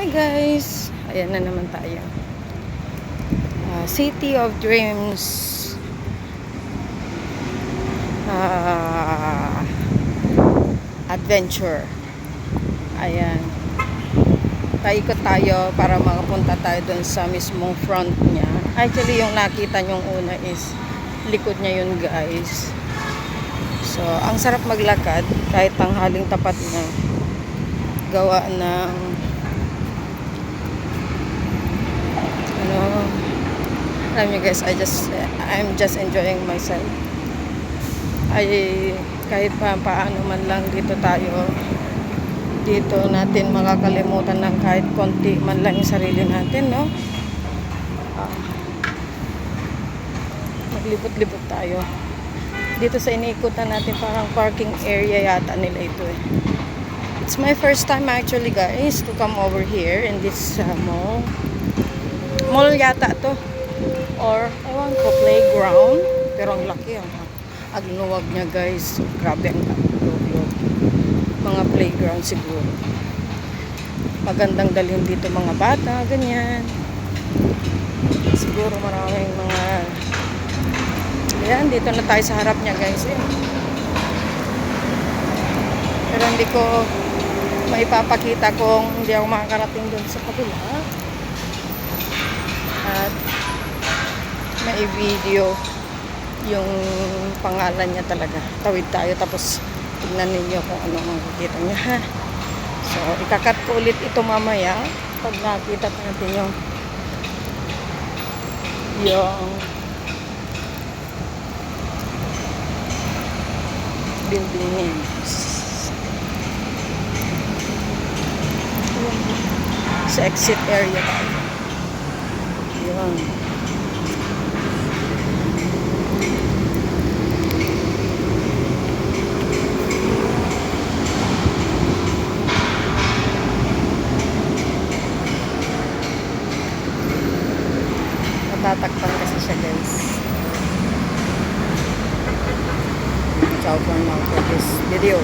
Guys, ayan na naman tayo. City of Dreams. Adventure. Ayan. Paikot tayo para makapunta tayo dun sa mismong front niya. Actually, yung nakita nyong una is likod niya yun, guys. So, ang sarap maglakad kahit tanghaling tapat na. Gawa ng alam nyo guys, I'm just enjoying myself. Kahit paano man lang dito natin makakalimutan ng kahit konti man lang yung sarili natin, no? Maglibot-libot tayo dito sa iniikutan natin, parang parking area yata nila ito eh. It's my first time actually, guys, to come over here in this mall yata to, or ewan ko, playground, pero ang laki ang agluwag niya, guys. Grabe ang agluwag. Mga playground siguro. Magandang dalhin dito mga bata, ganyan. Siguro maraming mga ayan, dito na tayo sa harap niya, guys. Pero hindi ko maipapakita kung hindi ako makakarating doon sa kabila. At may video yung pangalan niya talaga. Tawid tayo tapos tignan ninyo kung ano ang makikita niya. So, ikakat ko ulit ito mamaya pag nakita natin yung building names. Sa exit area tayo. Yun. Natatakpan kasi siya, guys. Ciao for now for this video.